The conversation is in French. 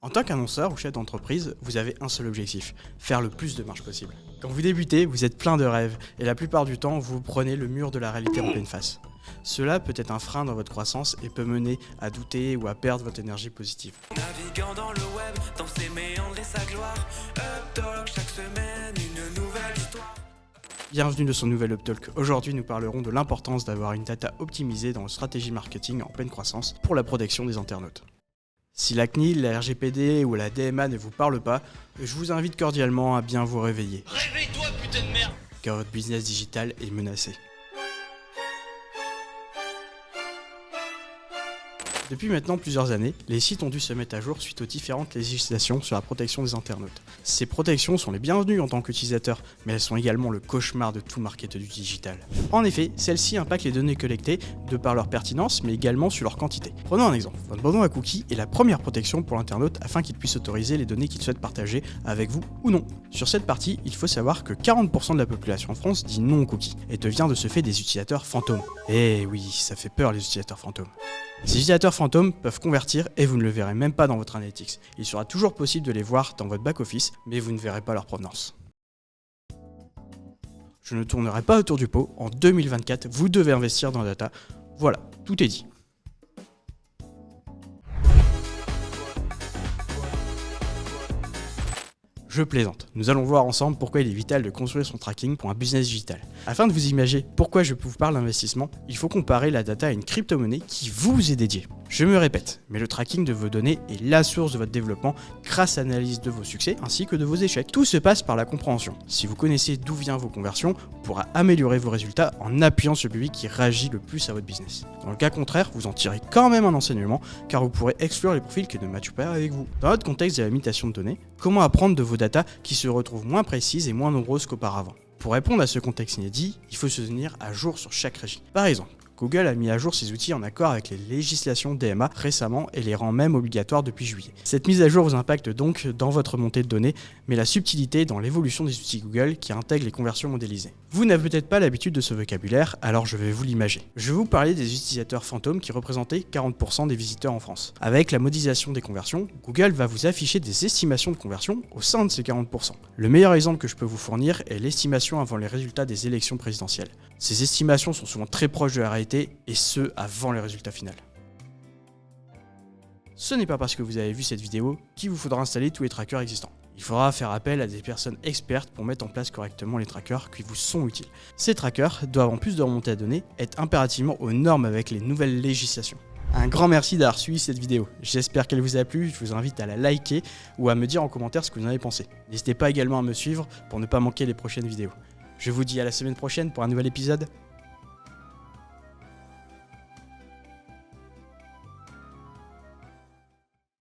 En tant qu'annonceur ou chef d'entreprise, vous avez un seul objectif, faire le plus de marge possible. Quand vous débutez, vous êtes plein de rêves et la plupart du temps, vous prenez le mur de la réalité en pleine face. Cela peut être un frein dans votre croissance et peut mener à douter ou à perdre votre énergie positive. Naviguant dans le web, dans ses méandres et sa gloire, Uptalk chaque semaine, une nouvelle histoire. Bienvenue dans ce nouvel Uptalk. Aujourd'hui, nous parlerons de l'importance d'avoir une data optimisée dans votre stratégie marketing en pleine croissance pour la protection des internautes. Si la CNIL, la RGPD ou la DMA ne vous parlent pas, je vous invite cordialement à bien vous réveiller. Réveille-toi, putain de merde! Car votre business digital est menacé. Depuis maintenant plusieurs années, les sites ont dû se mettre à jour suite aux différentes législations sur la protection des internautes. Ces protections sont les bienvenues en tant qu'utilisateur, mais elles sont également le cauchemar de tout marketeur du digital. En effet, celles-ci impactent les données collectées de par leur pertinence, mais également sur leur quantité. Prenons un exemple. Votre bouton à cookie est la première protection pour l'internaute afin qu'il puisse autoriser les données qu'il souhaite partager avec vous ou non. Sur cette partie, il faut savoir que 40% de la population en France dit non aux cookies et devient de ce fait des utilisateurs fantômes. Eh oui, ça fait peur les utilisateurs fantômes. Ces utilisateurs fantômes peuvent convertir et vous ne le verrez même pas dans votre analytics. Il sera toujours possible de les voir dans votre back-office, mais vous ne verrez pas leur provenance. Je ne tournerai pas autour du pot, en 2024, vous devez investir dans la data. Voilà, tout est dit. Je plaisante. Nous allons voir ensemble pourquoi il est vital de construire son tracking pour un business digital. Afin de vous imaginer pourquoi je vous parle d'investissement, il faut comparer la data à une crypto-monnaie qui vous est dédiée. Je me répète, mais le tracking de vos données est la source de votre développement grâce à l'analyse de vos succès ainsi que de vos échecs. Tout se passe par la compréhension. Si vous connaissez d'où viennent vos conversions, vous pourrez améliorer vos résultats en appuyant sur le public qui réagit le plus à votre business. Dans le cas contraire, vous en tirez quand même un enseignement car vous pourrez exclure les profils qui ne matchent pas avec vous. Dans notre contexte de la limitation de données, comment apprendre de vos data qui se retrouvent moins précises et moins nombreuses qu'auparavant? Pour répondre à ce contexte inédit, il faut se tenir à jour sur chaque régie. Par exemple, Google a mis à jour ses outils en accord avec les législations DMA récemment et les rend même obligatoires depuis juillet. Cette mise à jour vous impacte donc dans votre montée de données, mais la subtilité est dans l'évolution des outils Google qui intègrent les conversions modélisées. Vous n'avez peut-être pas l'habitude de ce vocabulaire, alors je vais vous l'imager. Je vais vous parler des utilisateurs fantômes qui représentaient 40% des visiteurs en France. Avec la modélisation des conversions, Google va vous afficher des estimations de conversion au sein de ces 40%. Le meilleur exemple que je peux vous fournir est l'estimation avant les résultats des élections présidentielles. Ces estimations sont souvent très proches de la réalité, et ce, avant le résultat final. Ce n'est pas parce que vous avez vu cette vidéo qu'il vous faudra installer tous les trackers existants. Il faudra faire appel à des personnes expertes pour mettre en place correctement les trackers qui vous sont utiles. Ces trackers doivent, en plus de remonter la donnée, être impérativement aux normes avec les nouvelles législations. Un grand merci d'avoir suivi cette vidéo. J'espère qu'elle vous a plu, je vous invite à la liker ou à me dire en commentaire ce que vous en avez pensé. N'hésitez pas également à me suivre pour ne pas manquer les prochaines vidéos. Je vous dis à la semaine prochaine pour un nouvel épisode.